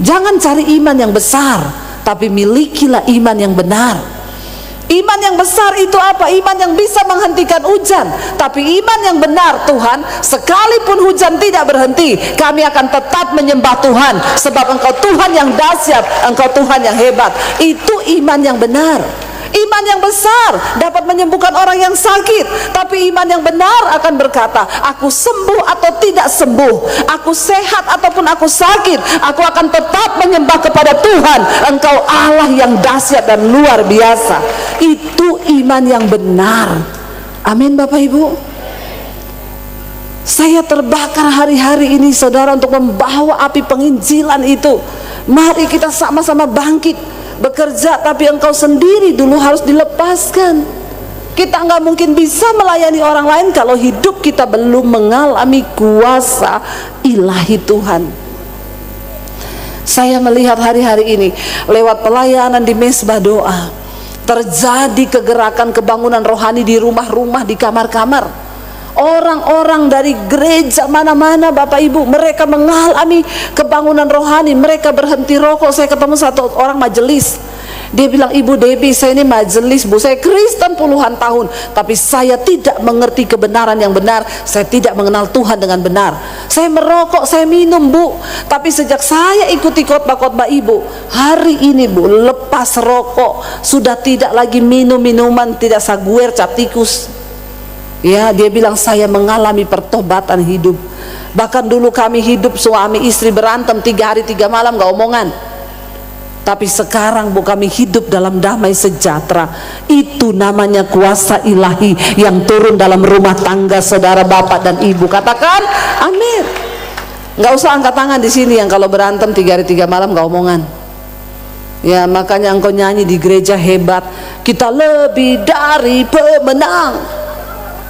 Jangan cari iman yang besar, tapi milikilah iman yang benar. Iman yang besar itu apa? Iman yang bisa menghentikan hujan. Tapi iman yang benar, Tuhan, sekalipun hujan tidak berhenti, kami akan tetap menyembah Tuhan, sebab Engkau Tuhan yang dahsyat, Engkau Tuhan yang hebat. Itu iman yang benar. Iman yang besar dapat menyembuhkan orang yang sakit, tapi iman yang benar akan berkata, aku sembuh atau tidak sembuh, aku sehat ataupun aku sakit, aku akan tetap menyembah kepada Tuhan. Engkau Allah yang dahsyat dan luar biasa. Itu iman yang benar. Amin Bapak Ibu. Saya terbakar hari-hari ini saudara untuk membawa api penginjilan itu. Mari kita sama-sama bangkit bekerja, tapi engkau sendiri dulu harus dilepaskan. Kita nggak mungkin bisa melayani orang lain kalau hidup kita belum mengalami kuasa ilahi Tuhan. Saya melihat hari-hari ini lewat pelayanan di mesbah doa, terjadi kegerakan kebangunan rohani di rumah-rumah, di kamar-kamar. Orang-orang dari gereja mana-mana Bapak Ibu, mereka mengalami kebangunan rohani. Mereka berhenti rokok. Saya ketemu satu orang majelis, dia bilang, Ibu Debbie, saya ini majelis Bu, saya Kristen puluhan tahun, tapi saya tidak mengerti kebenaran yang benar. Saya tidak mengenal Tuhan dengan benar. Saya merokok, saya minum Bu, tapi sejak saya ikuti khotbah-khotbah Ibu, hari ini Bu, lepas rokok, sudah tidak lagi minum minuman, tidak saguer, cap tikus. Ya, dia bilang saya mengalami pertobatan hidup. Bahkan dulu kami hidup suami istri berantem 3 hari 3 malam gak omongan. Tapi sekarang Bu, kami hidup dalam damai sejahtera. Itu namanya kuasa ilahi yang turun dalam rumah tangga saudara bapak dan ibu. Katakan amin. Gak usah angkat tangan di sini yang kalau berantem 3 hari 3 malam gak omongan. Ya, makanya engkau nyanyi di gereja hebat, kita lebih dari pemenang.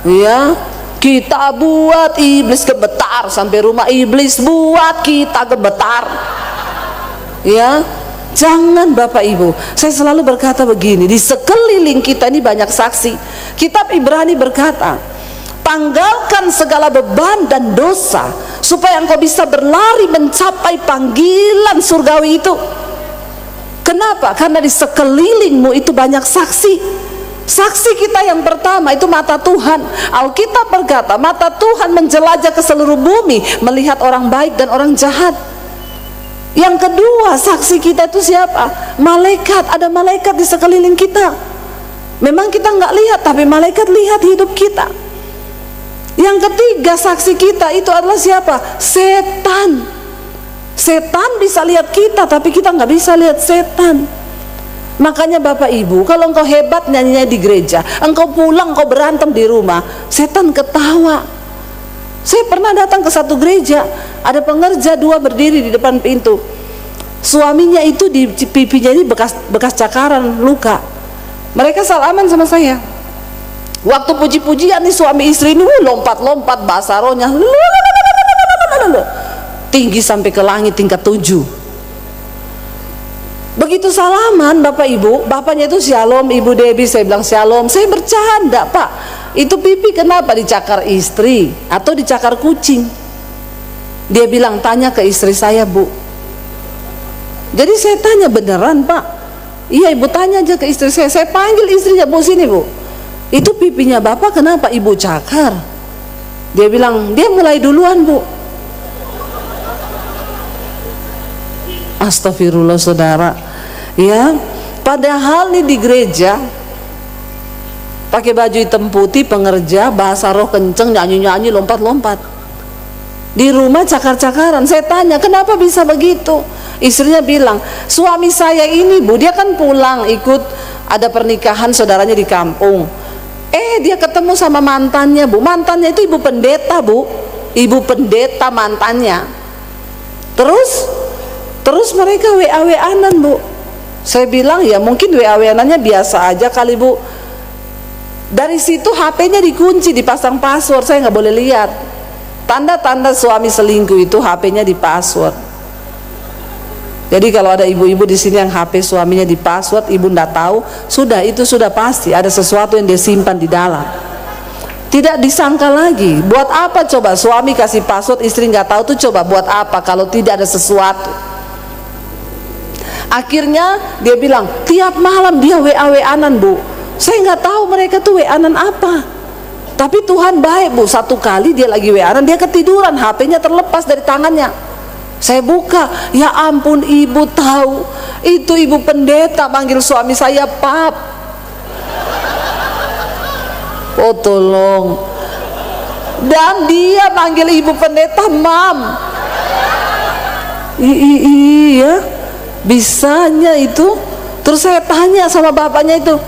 Ya, kita buat iblis gemetar, sampai rumah iblis buat kita gemetar. Ya, jangan Bapak Ibu. Saya selalu berkata begini, di sekeliling kita ini banyak saksi. Kitab Ibrani berkata, tanggalkan segala beban dan dosa, supaya engkau bisa berlari mencapai panggilan surgawi itu. Kenapa? Karena di sekelilingmu itu banyak saksi. Saksi kita yang pertama itu mata Tuhan. Alkitab berkata, mata Tuhan menjelajah ke seluruh bumi, melihat orang baik dan orang jahat. Yang kedua, saksi kita itu siapa? Malaikat. Ada malaikat di sekeliling kita. Memang kita nggak lihat, tapi malaikat lihat hidup kita. Yang ketiga, saksi kita itu adalah siapa? Setan. Setan bisa lihat kita, tapi kita nggak bisa lihat setan. Makanya Bapak Ibu, kalau engkau hebat nyanyinya di gereja, engkau pulang engkau berantem di rumah, setan ketawa. Saya pernah datang ke satu gereja, ada pengerja 2 berdiri di depan pintu. Suaminya itu di pipinya ini bekas cakaran, luka. Mereka salaman sama saya. Waktu puji-pujian nih suami istri ini lompat-lompat, bahasa rohnya tinggi sampai ke langit tingkat 7. Begitu salaman Bapak Ibu, bapaknya itu shalom Ibu Debbie, saya bilang shalom. Saya bercanda, Pak, itu pipi kenapa dicakar istri atau dicakar kucing? Dia bilang, tanya ke istri saya, Bu. Jadi saya tanya, beneran Pak? Iya Ibu, tanya aja ke istri saya. Saya panggil istrinya, Bu sini Bu, itu pipinya Bapak kenapa Ibu cakar? Dia bilang, dia mulai duluan Bu. Astagfirullah saudara. Ya, padahal nih di gereja pakai baju hitam putih, pengerja, bahasa roh kenceng, nyanyi-nyanyi, lompat-lompat. Di rumah cakar-cakaran. Saya tanya, kenapa bisa begitu? Istrinya bilang, suami saya ini Bu, dia kan pulang ikut ada pernikahan saudaranya di kampung. Dia ketemu sama mantannya Bu. Mantannya itu ibu pendeta Bu. Ibu pendeta mantannya. Terus mereka WA-WA-an Bu. Saya bilang, ya mungkin WA-WA-annya biasa aja kali Bu. Dari situ HP-nya dikunci, dipasang password, saya nggak boleh lihat. Tanda-tanda suami selingkuh itu HP-nya di password. Jadi kalau ada ibu-ibu di sini yang HP suaminya di password, ibu nggak tahu, itu sudah pasti ada sesuatu yang dia simpan di dalam. Tidak disangka lagi. Buat apa coba suami kasih password, istri nggak tahu tuh, coba buat apa kalau tidak ada sesuatu? Akhirnya dia bilang, tiap malam dia WA-WA-an Bu. Saya nggak tahu mereka tuh WA-an apa. Tapi Tuhan baik Bu, satu kali dia lagi WA-an, dia ketiduran, HP-nya terlepas dari tangannya. Saya buka, ya ampun ibu tahu, itu ibu pendeta manggil suami saya Pap. Oh tolong. Dan dia manggil ibu pendeta Mam. Iya, bisanya itu. Terus saya tanya sama bapaknya itu,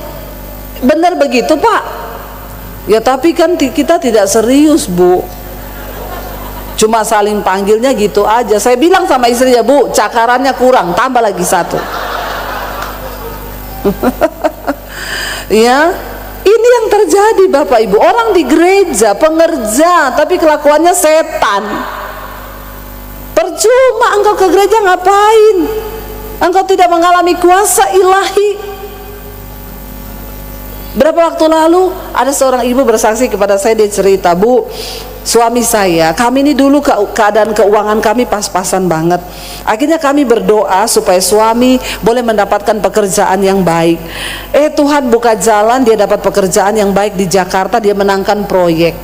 benar begitu Pak? Ya tapi kan kita tidak serius Bu, cuma saling panggilnya gitu aja. Saya bilang sama istrinya, Bu, cakarannya kurang, tambah lagi satu. Ya, ini yang terjadi Bapak Ibu. Orang di gereja pengerja, tapi kelakuannya setan. Percuma engkau ke gereja ngapain? Engkau tidak mengalami kuasa ilahi. Berapa waktu lalu ada seorang ibu bersaksi kepada saya, dia cerita, Bu, suami saya, kami ini dulu keadaan keuangan kami pas-pasan banget. Akhirnya kami berdoa supaya suami boleh mendapatkan pekerjaan yang baik. Tuhan buka jalan, dia dapat pekerjaan yang baik di Jakarta, dia menangkan proyek.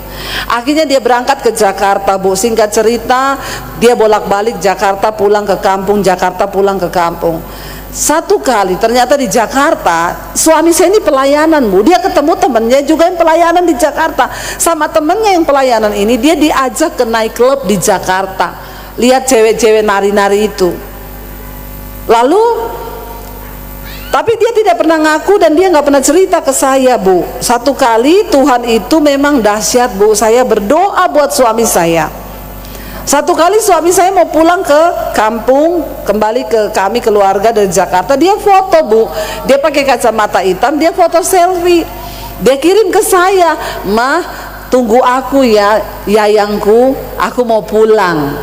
Akhirnya dia berangkat ke Jakarta Bu. Singkat cerita, dia bolak-balik Jakarta pulang ke kampung, Jakarta pulang ke kampung. Satu kali ternyata di Jakarta, suami saya ini pelayanan Bu, dia ketemu temennya juga yang pelayanan di Jakarta. Sama temennya yang pelayanan ini, dia diajak ke night club di Jakarta, lihat cewek-cewek nari-nari itu. Lalu tapi dia tidak pernah ngaku dan dia nggak pernah cerita ke saya Bu. Satu kali Tuhan itu memang dahsyat Bu. Saya berdoa buat suami saya. Satu kali suami saya mau pulang ke kampung, kembali ke kami keluarga dari Jakarta, dia foto Bu, dia pakai kacamata hitam, dia foto selfie, dia kirim ke saya, Mah tunggu aku ya yayangku, aku mau pulang.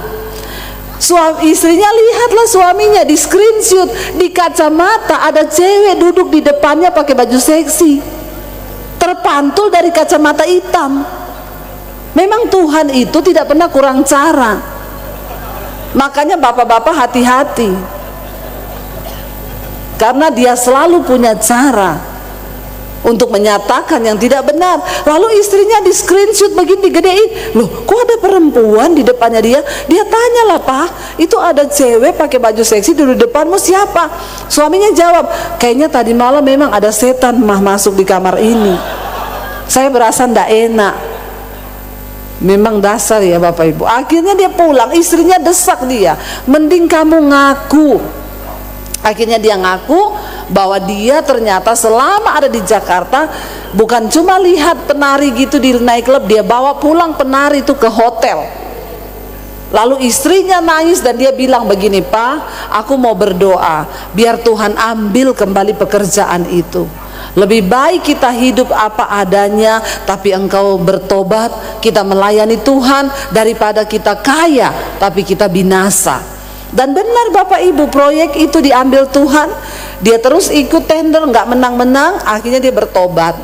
Istrinya lihatlah suaminya di screenshot, di kacamata ada cewek duduk di depannya pakai baju seksi, terpantul dari kacamata hitam. Memang Tuhan itu tidak pernah kurang cara. Makanya bapak-bapak hati-hati, karena dia selalu punya cara untuk menyatakan yang tidak benar. Lalu istrinya di screenshot begini digedein, loh kok ada perempuan di depannya dia? Dia tanyalah, Pak, itu ada cewek pakai baju seksi di depanmu, siapa? Suaminya jawab, kayaknya tadi malam memang ada setan Mah masuk di kamar ini, saya berasa ndak enak. Memang dasar ya Bapak Ibu. Akhirnya dia pulang, istrinya desak dia, mending kamu ngaku. Akhirnya dia ngaku bahwa dia ternyata selama ada di Jakarta bukan cuma lihat penari gitu di night club, dia bawa pulang penari itu ke hotel. Lalu istrinya nangis dan dia bilang begini, Pak, aku mau berdoa biar Tuhan ambil kembali pekerjaan itu. Lebih baik kita hidup apa adanya, tapi engkau bertobat, kita melayani Tuhan, daripada kita kaya tapi kita binasa. Dan benar Bapak Ibu, proyek itu diambil Tuhan. Dia terus ikut tender, nggak menang-menang, akhirnya dia bertobat.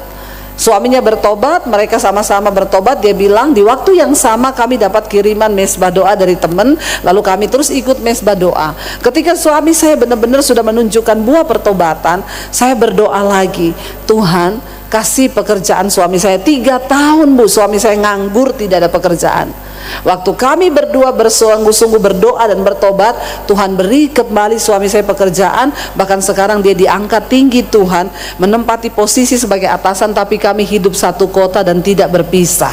Suaminya bertobat, mereka sama-sama bertobat. Dia bilang di waktu yang sama kami dapat kiriman mesbah doa dari teman, lalu kami terus ikut mesbah doa. Ketika suami saya benar-benar sudah menunjukkan buah pertobatan, saya berdoa lagi, Tuhan kasih pekerjaan suami saya. 3 tahun Bu, suami saya nganggur, tidak ada pekerjaan. Waktu kami berdua bersungguh-sungguh berdoa dan bertobat, Tuhan beri kembali suami saya pekerjaan. Bahkan sekarang dia diangkat tinggi Tuhan, menempati posisi sebagai atasan, tapi kami hidup satu kota dan tidak berpisah.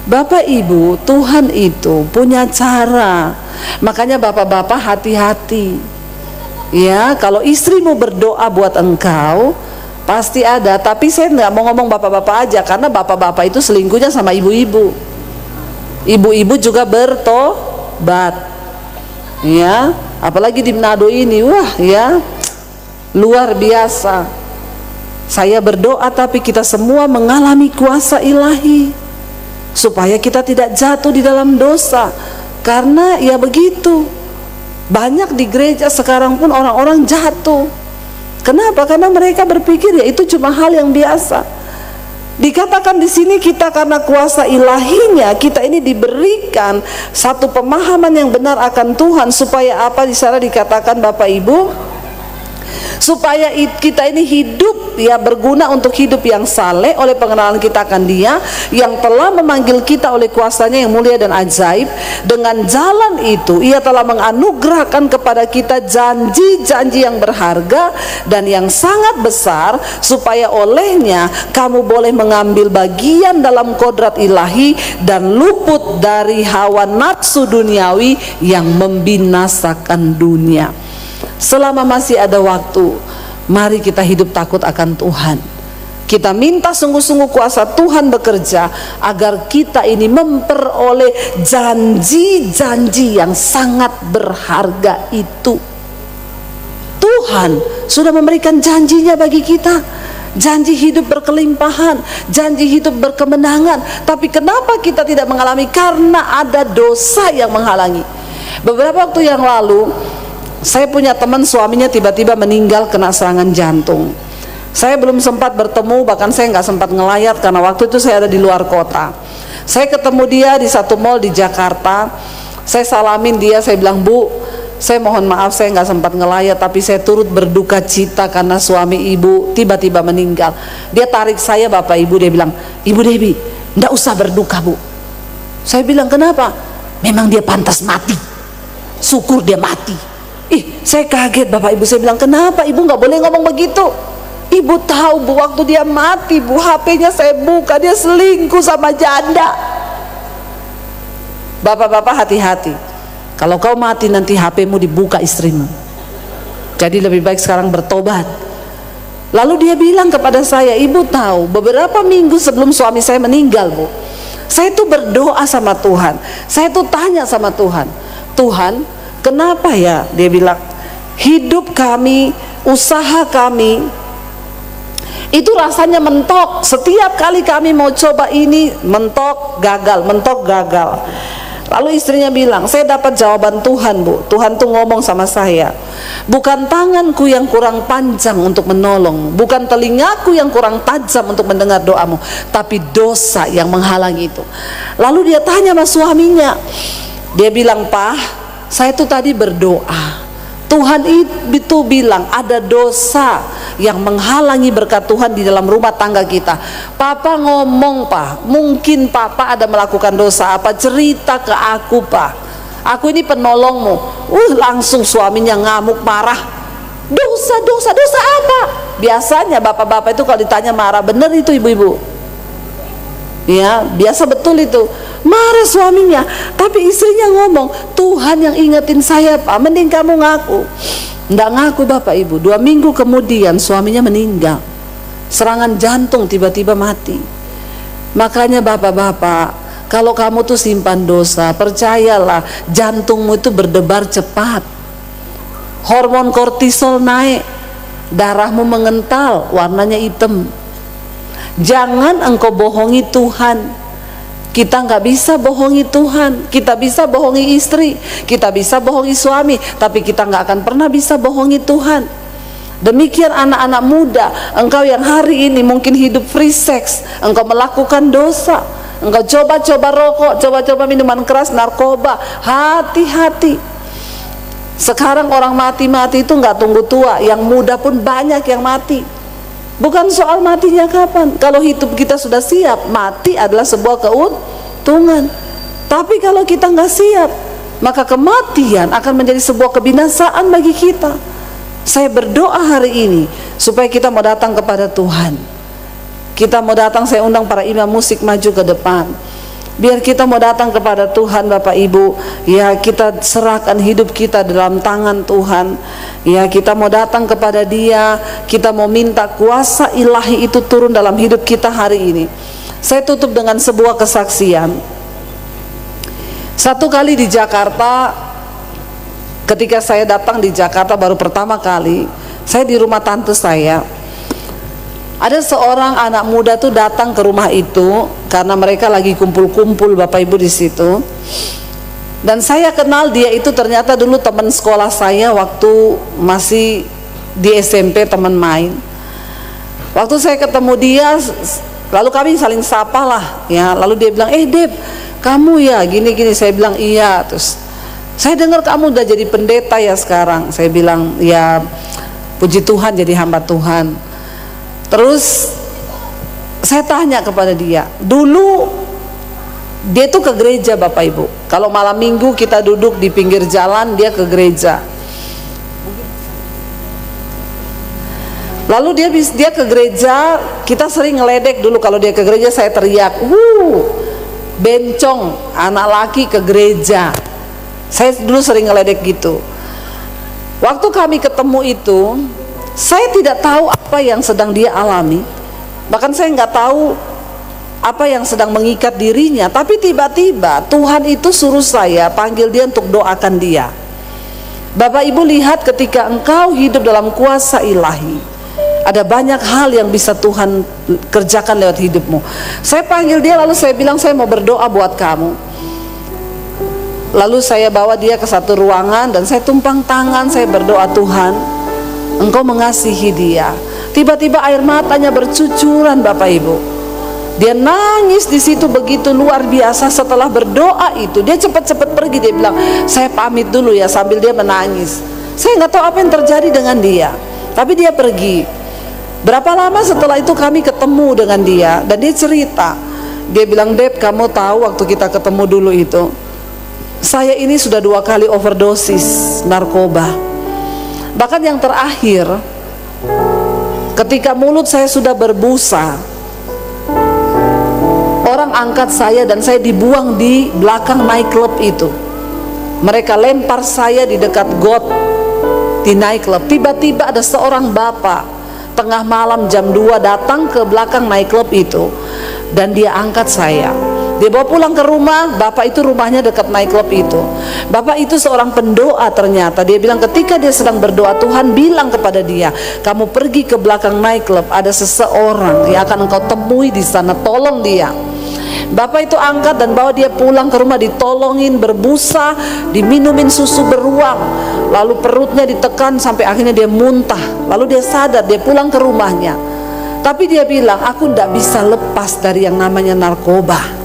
Bapak Ibu, Tuhan itu punya cara. Makanya bapak-bapak hati-hati ya, kalau istrimu berdoa buat engkau pasti ada. Tapi saya nggak mau ngomong bapak-bapak aja, karena bapak-bapak itu selingkuhnya sama ibu-ibu. Ibu-ibu juga bertobat ya, apalagi di Manado ini, wah ya luar biasa. Saya berdoa tapi kita semua mengalami kuasa ilahi supaya kita tidak jatuh di dalam dosa. Karena ya begitu, banyak di gereja sekarang pun orang-orang jatuh. Kenapa? Karena mereka berpikir ya itu cuma hal yang biasa. Dikatakan di sini kita karena kuasa ilahinya, kita ini diberikan satu pemahaman yang benar akan Tuhan. Supaya apa? Di sana dikatakan Bapak Ibu, supaya kita ini hidup ya, berguna untuk hidup yang saleh oleh pengenalan kita akan Dia yang telah memanggil kita oleh kuasanya yang mulia dan ajaib. Dengan jalan itu Ia telah menganugerahkan kepada kita janji-janji yang berharga dan yang sangat besar, supaya olehnya kamu boleh mengambil bagian dalam kodrat ilahi dan luput dari hawa nafsu duniawi yang membinasakan dunia. Selama masih ada waktu, mari kita hidup takut akan Tuhan. Kita minta sungguh-sungguh kuasa Tuhan bekerja agar kita ini memperoleh janji-janji yang sangat berharga itu. Tuhan sudah memberikan janjinya bagi kita, janji hidup berkelimpahan, janji hidup berkemenangan. Tapi kenapa kita tidak mengalami? Karena ada dosa yang menghalangi. Beberapa waktu yang lalu saya punya teman, suaminya tiba-tiba meninggal kena serangan jantung. Saya belum sempat bertemu, bahkan saya nggak sempat ngelayat karena waktu itu saya ada di luar kota. Saya ketemu dia di satu mall di Jakarta. Saya salamin dia, saya bilang, Bu, saya mohon maaf saya nggak sempat ngelayat, tapi saya turut berduka cita karena suami ibu tiba-tiba meninggal. Dia tarik saya, Bapak Ibu, dia bilang, Ibu Debbie, nggak usah berduka Bu. Saya bilang, kenapa? Memang dia pantas mati, syukur dia mati. Saya kaget Bapak Ibu. Saya bilang, kenapa Ibu nggak boleh ngomong begitu? Ibu tahu Bu, waktu dia mati Bu, HP-nya saya buka, dia selingkuh sama janda. Bapak-bapak hati-hati, kalau kau mati nanti HP-mu dibuka istrimu. Jadi lebih baik sekarang bertobat. Lalu dia bilang kepada saya, Ibu tahu beberapa minggu sebelum suami saya meninggal Bu, saya tuh berdoa sama Tuhan. Saya tuh tanya sama Tuhan, Tuhan kenapa ya? Dia bilang, hidup kami, usaha kami itu rasanya mentok. Setiap kali kami mau coba ini, mentok gagal, mentok gagal. Lalu istrinya bilang, saya dapat jawaban Tuhan Bu. Tuhan tuh ngomong sama saya, bukan tanganku yang kurang panjang untuk menolong, bukan telingaku yang kurang tajam untuk mendengar doamu, tapi dosa yang menghalangi itu. Lalu dia tanya sama suaminya, dia bilang, Pak, saya tuh tadi berdoa, Tuhan itu bilang ada dosa yang menghalangi berkat Tuhan di dalam rumah tangga kita. Papa ngomong, Pak, mungkin Papa ada melakukan dosa apa, cerita ke aku Pak, aku ini penolongmu. Langsung suaminya ngamuk marah. Dosa apa? Biasanya bapak-bapak itu kalau ditanya marah, bener itu ibu-ibu ya, biasa betul itu, marah suaminya. Tapi istrinya ngomong, Tuhan yang ingetin saya Pak, mending kamu ngaku. Nggak ngaku Bapak Ibu. 2 minggu kemudian suaminya meninggal, serangan jantung, tiba-tiba mati. Makanya bapak-bapak, kalau kamu tuh simpan dosa, percayalah jantungmu itu berdebar cepat, hormon kortisol naik, darahmu mengental, warnanya hitam. Jangan engkau bohongi Tuhan. Kita nggak bisa bohongi Tuhan. Kita bisa bohongi istri, kita bisa bohongi suami, tapi kita nggak akan pernah bisa bohongi Tuhan. Demikian anak-anak muda, engkau yang hari ini mungkin hidup free sex, engkau melakukan dosa, engkau coba-coba rokok, coba-coba minuman keras, narkoba, hati-hati. Sekarang orang mati-mati itu nggak tunggu tua, yang muda pun banyak yang mati. Bukan soal matinya kapan, kalau hidup kita sudah siap, mati adalah sebuah keuntungan. Tapi kalau kita nggak siap, maka kematian akan menjadi sebuah kebinasaan bagi kita. Saya berdoa hari ini supaya kita mau datang kepada Tuhan. Kita mau datang, saya undang para imam musik maju ke depan. Biar kita mau datang kepada Tuhan Bapak Ibu. Ya, kita serahkan hidup kita dalam tangan Tuhan. Ya, kita mau datang kepada Dia. Kita mau minta kuasa ilahi itu turun dalam hidup kita hari ini. Saya tutup dengan sebuah kesaksian. Satu kali di Jakarta, ketika saya datang di Jakarta baru pertama kali, saya di rumah tante saya. Ada seorang anak muda tuh datang ke rumah itu karena mereka lagi kumpul-kumpul Bapak Ibu di situ. Dan saya kenal dia itu ternyata dulu teman sekolah saya waktu masih di SMP, teman main. Waktu saya ketemu dia, lalu kami saling sapa lah ya. Lalu dia bilang, Deb, kamu ya gini-gini. Saya bilang iya. Terus, saya dengar kamu udah jadi pendeta ya sekarang. Saya bilang, ya puji Tuhan jadi hamba Tuhan. Terus saya tanya kepada dia, dulu dia tuh ke gereja Bapak Ibu. Kalau malam minggu kita duduk di pinggir jalan, dia ke gereja. Lalu dia ke gereja, kita sering ngeledek dulu kalau dia ke gereja, saya teriak, bencong, anak laki ke gereja. Saya dulu sering ngeledek gitu. Waktu kami ketemu itu, saya tidak tahu apa yang sedang dia alami. Bahkan saya nggak tahu apa yang sedang mengikat dirinya. Tapi tiba-tiba Tuhan itu suruh saya panggil dia untuk doakan dia. Bapak Ibu lihat, ketika engkau hidup dalam kuasa ilahi, ada banyak hal yang bisa Tuhan kerjakan lewat hidupmu. Saya panggil dia, lalu saya bilang, saya mau berdoa buat kamu. Lalu saya bawa dia ke satu ruangan dan saya tumpang tangan, saya berdoa, Tuhan, Engkau mengasihi dia. Tiba-tiba air matanya bercucuran Bapak Ibu. Dia nangis di situ begitu luar biasa. Setelah berdoa itu, dia cepat-cepat pergi. Dia bilang, saya pamit dulu ya, sambil dia menangis. Saya nggak tahu apa yang terjadi dengan dia, tapi dia pergi. Berapa lama setelah itu kami ketemu dengan dia dan dia cerita. Dia bilang, Deb, kamu tahu waktu kita ketemu dulu itu, saya ini sudah 2 kali overdosis narkoba. Bahkan yang terakhir, ketika mulut saya sudah berbusa, orang angkat saya dan saya dibuang di belakang nightclub itu. Mereka lempar saya di dekat got di nightclub. Tiba-tiba ada seorang bapak tengah malam jam 2 datang ke belakang nightclub itu dan dia angkat saya. Dia bawa pulang ke rumah. Bapak itu rumahnya dekat nightclub itu. Bapak itu seorang pendoa ternyata. Dia bilang ketika dia sedang berdoa, Tuhan bilang kepada dia, kamu pergi ke belakang nightclub, ada seseorang yang akan engkau temui di sana, tolong dia. Bapak itu angkat dan bawa dia pulang ke rumah, ditolongin, berbusa, diminumin susu beruang, lalu perutnya ditekan sampai akhirnya dia muntah. Lalu dia sadar, dia pulang ke rumahnya. Tapi dia bilang, aku tidak bisa lepas dari yang namanya narkoba.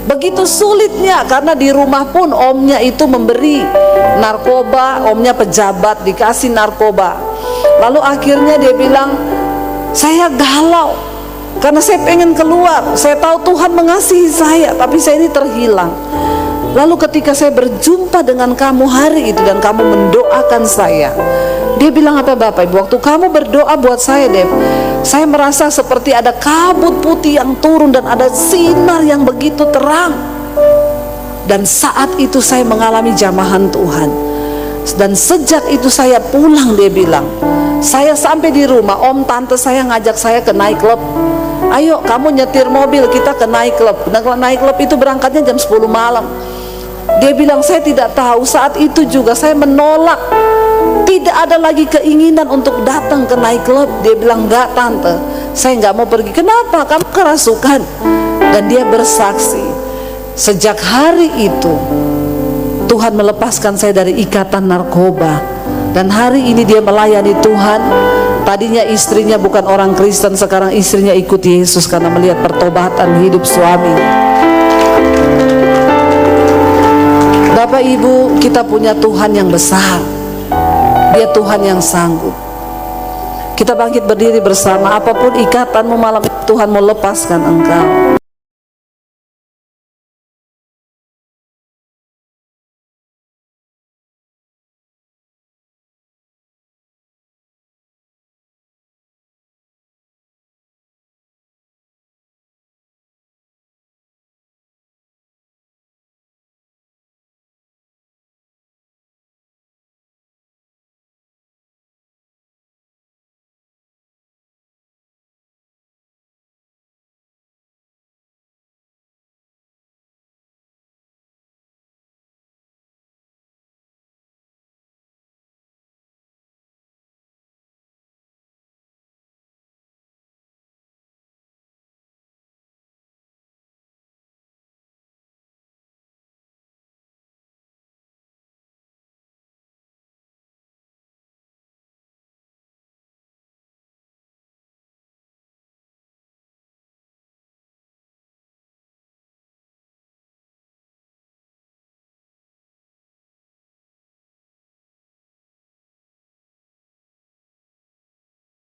Begitu sulitnya, karena di rumah pun omnya itu memberi narkoba, omnya pejabat, dikasih narkoba. Lalu akhirnya dia bilang, saya galau karena saya pengen keluar. Saya tahu Tuhan mengasihi saya, tapi saya ini terhilang. Lalu ketika saya berjumpa dengan kamu hari itu dan kamu mendoakan saya, dia bilang apa Bapak Ibu, waktu kamu berdoa buat saya, Deb, saya merasa seperti ada kabut putih yang turun dan ada sinar yang begitu terang. Dan saat itu saya mengalami jamahan Tuhan. Dan sejak itu saya pulang, dia bilang, saya sampai di rumah, om tante saya ngajak saya ke nightclub. Ayo kamu nyetir mobil, kita ke nightclub. Nightclub itu berangkatnya jam 10 malam. Dia bilang, saya tidak tahu, saat itu juga saya menolak. Tidak ada lagi keinginan untuk datang ke nightclub. Dia bilang, enggak tante, saya enggak mau pergi. Kenapa? Kamu kerasukan. Dan dia bersaksi, sejak hari itu Tuhan melepaskan saya dari ikatan narkoba. Dan hari ini dia melayani Tuhan. Tadinya istrinya bukan orang Kristen, sekarang istrinya ikut Yesus karena melihat pertobatan hidup suami. Bapak Ibu, kita punya Tuhan yang besar. Dia Tuhan yang sanggup. Kita bangkit berdiri bersama. Apapun ikatanmu malam ini, Tuhan mau lepaskan engkau.